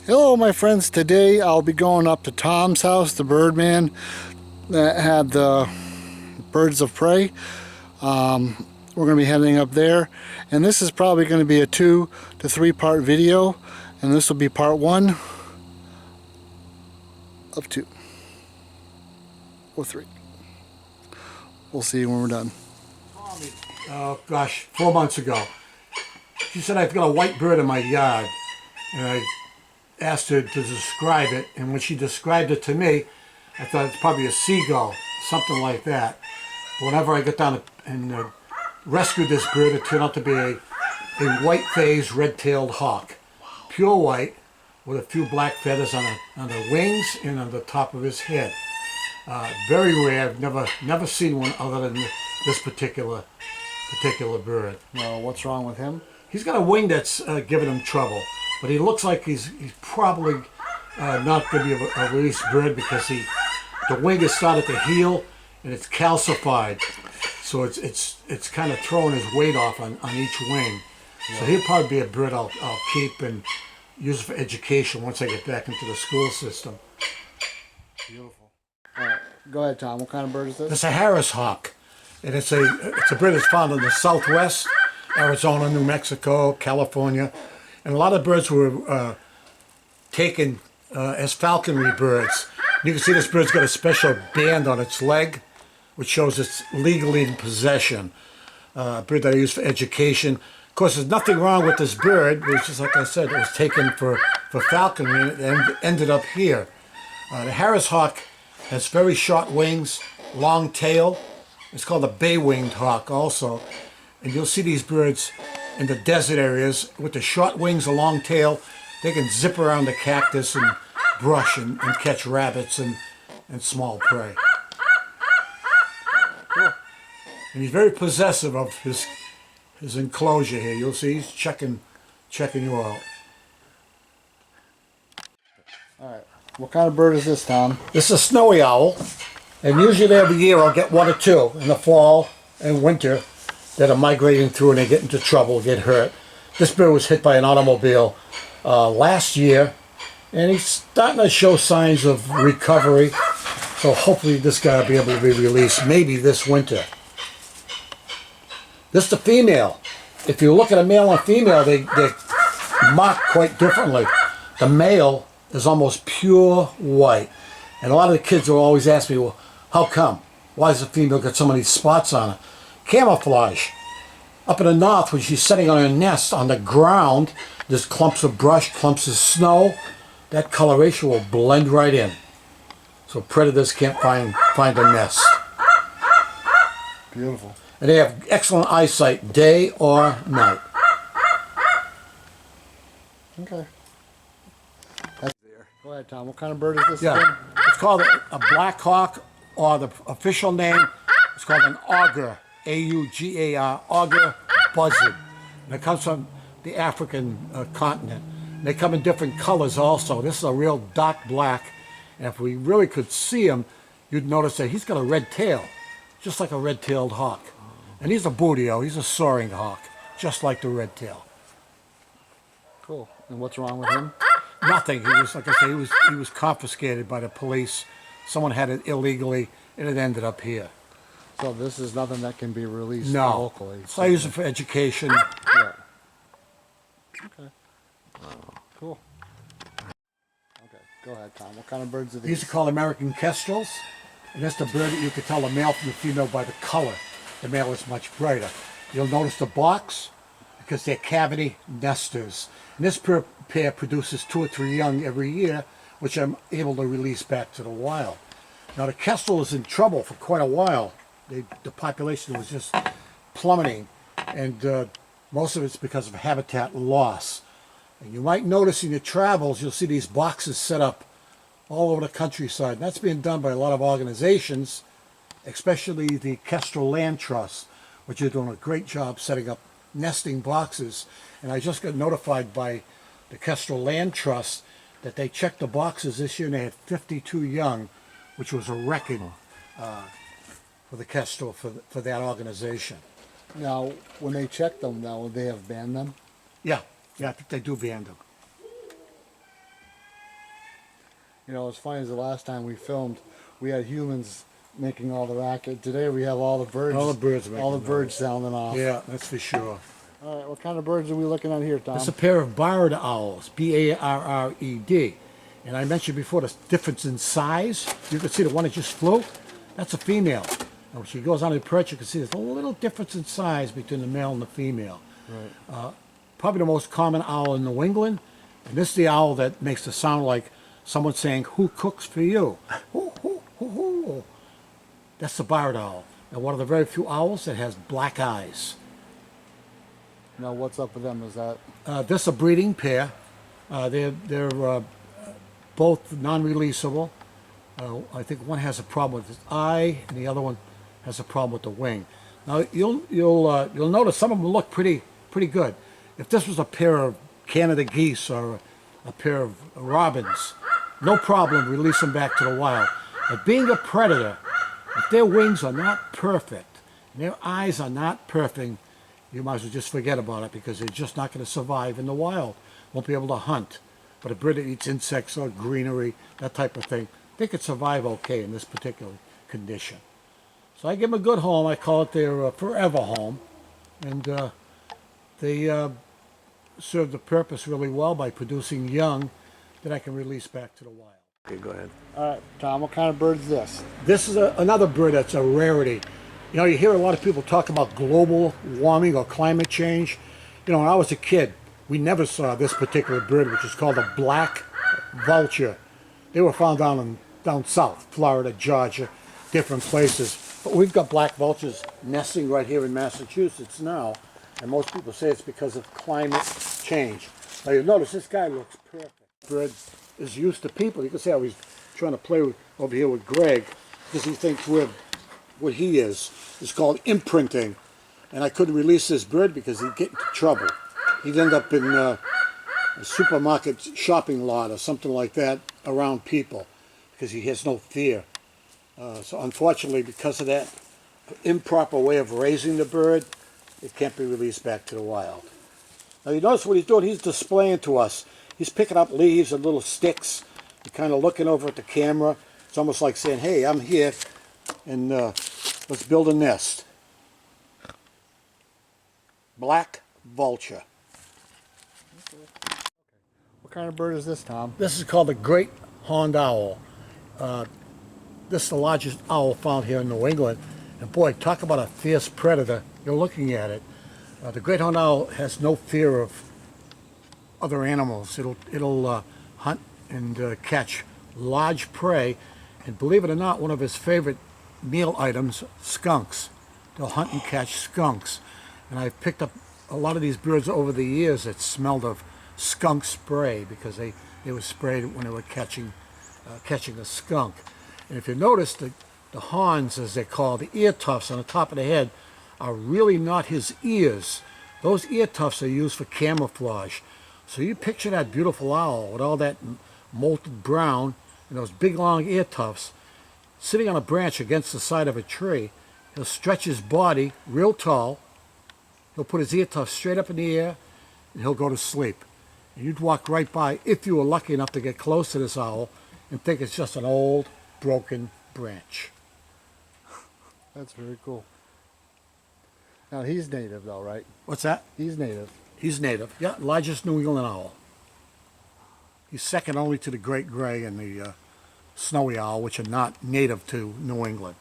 Hello my friends, today I'll be going up to Tom's house, the birdman that had the birds of prey. We're going to be heading up there, and this is probably going to be a 2 to 3 part video, and this will be part 1 of 2 or 3. We'll see when we're done. Oh gosh, 4 months ago. She said I've got a white bird in my yard, and I asked her to describe it, and when she described it to me, I thought it's probably a seagull, something like that. But whenever I got down and rescued this bird, it turned out to be a white-faced red-tailed hawk. Pure white, with a few black feathers on the wings and on the top of his head. Very rare. I've never seen one other than this particular bird. Well, what's wrong with him? He's got a wing that's giving him trouble, but he looks like he's probably not going to be a released bird because the wing has started to heal and it's calcified, so it's kind of throwing his weight off on each wing. Yeah. So he'll probably be a bird I'll keep and use for education once I get back into the school system. Beautiful. All right, go ahead, Tom. What kind of bird is this? It's a Heron Hawk, and it's a bird that's found in the Southwest, Arizona, New Mexico, California, and a lot of birds were taken as falconry birds. You can see this bird's got a special band on its leg, which shows it's legally in possession. A bird that I use for education. Of course, there's nothing wrong with this bird. It was just like I said, it was taken for falconry and ended up here. The Heron Hawk has very short wings, long tail. It's called a bay-winged hawk also. And you'll see these birds in the desert areas with the short wings, a long tail. They can zip around the cactus and brush and catch rabbits and small prey. Cool. And he's very possessive of his enclosure here. You'll see he's checking you out. All right. What kind of bird is this, Tom? This is a snowy owl. And usually every year I'll get 1 or 2 in the fall and winter that are migrating through and they get into trouble, get hurt. This bird was hit by an automobile last year, and he's starting to show signs of recovery. So hopefully this guy will be able to be released maybe this winter. This is the female. If you look at a male and female, they're marked quite differently. The male is almost pure white. And a lot of the kids will always ask me, well, how come? Why does the female got so many spots on her? Camouflage. Up in the north, when she's sitting on her nest on the ground, there's clumps of brush, clumps of snow. That coloration will blend right in. So predators can't find a nest. Beautiful. And they have excellent eyesight, day or night. Okay. That's there. Go ahead, Tom. What kind of bird is this Yeah, again? it's called a black hawk, or the official name, it's called an auger. A-U-G-A-R, auger buzzard. And it comes from the African continent. And they come in different colors also. This is a real dark black. And if we really could see him, you'd notice that he's got a red tail, just like a red-tailed hawk. And he's a bootio, he's a soaring hawk, just like the red tail. Cool. And what's wrong with him? Nothing. He was, like I say, he was confiscated by the police. Someone had it illegally, and it ended up here. So this is nothing that can be released locally. So I use it for education. Yeah. Okay. Cool. Okay, go ahead, Tom. What kind of birds are these? These are called American Kestrels, and that's the bird that you can tell the male from the female by the color. The male is much brighter. You'll notice the box because they're cavity nesters. And this pair produces 2 or 3 young every year, which I'm able to release back to the wild. Now the Kestrel is in trouble for quite a while. The population was just plummeting, and most of it's because of habitat loss. And you might notice in your travels, you'll see these boxes set up all over the countryside. And that's being done by a lot of organizations, especially the Kestrel Land Trust, which are doing a great job setting up nesting boxes. And I just got notified by the Kestrel Land Trust that they checked the boxes this year and they had 52 young, which was a record for the Kestrel, for that organization. Now, when they check them, now, would they have banned them? Yeah, I think they do ban them. You know, as funny as the last time we filmed, we had humans making all the racket. Today we have all the birds. All the birds making all the noise. birds sounding off. Yeah, that's for sure. All right, what kind of birds are we looking at here, Tom? It's a pair of barred owls, B-A-R-R-E-D. And I mentioned before the difference in size. You can see the one that just flew. That's a female. And when she goes on the perch, you can see there's a little difference in size between the male and the female. Right. Probably the most common owl in New England. And this is the owl that makes the sound like someone saying, "Who cooks for you?" Hoo, hoo, hoo, hoo. That's the barred owl. And one of the very few owls that has black eyes. Now, what's up with them? Is that This is a breeding pair. They're both non-releasable. I think one has a problem with its eye, and the other one has a problem with the wing. Now you'll notice some of them look pretty good. If this was a pair of Canada geese or a pair of robins, no problem, release them back to the wild. But being a predator, if their wings are not perfect and their eyes are not perfect, you might as well just forget about it because they're just not going to survive in the wild. Won't be able to hunt. But a bird that eats insects or greenery, that type of thing, they could survive okay in this particular condition. So I give them a good home. I call it their forever home. And they serve the purpose really well by producing young that I can release back to the wild. Okay, go ahead. all right, Tom? What kind of bird is this? This is another bird that's a rarity. You know, you hear a lot of people talk about global warming or climate change. You know, when I was a kid, we never saw this particular bird, which is called a black vulture. They were found down south, Florida, Georgia, different places. But we've got black vultures nesting right here in Massachusetts now, and most people say it's because of climate change. Now you notice this guy looks perfect. Bird is used to people. You can see how he's trying to play over here with Greg because he thinks we're what he is. It's called imprinting, and I couldn't release this bird because he'd get into trouble. He'd end up in a supermarket shopping lot or something like that around people because he has no fear. So unfortunately, because of that improper way of raising the bird, it can't be released back to the wild. Now you notice what he's doing, he's displaying to us. He's picking up leaves and little sticks and kind of looking over at the camera. It's almost like saying, "Hey, I'm here and let's build a nest." Black vulture. What kind of bird is this, Tom? This is called the great horned owl. This is the largest owl found here in New England. And boy, talk about a fierce predator. You're looking at it. The great horned owl has no fear of other animals. It'll hunt and catch large prey. And believe it or not, one of his favorite meal items, skunks. They'll hunt and catch skunks. And I've picked up a lot of these birds over the years that smelled of skunk spray because they were sprayed when they were catching a skunk. And if you notice, the horns, as they're called, the ear tufts on the top of the head, are really not his ears. Those ear tufts are used for camouflage. So you picture that beautiful owl with all that molted brown and those big long ear tufts sitting on a branch against the side of a tree. He'll stretch his body real tall. He'll put his ear tufts straight up in the air and he'll go to sleep. And you'd walk right by, if you were lucky enough to get close to this owl, and think it's just an old broken branch. That's very cool. Now, he's native, though, right? What's that? He's native. He's native. Yeah, largest New England owl. He's second only to the great gray and the snowy owl, which are not native to New England.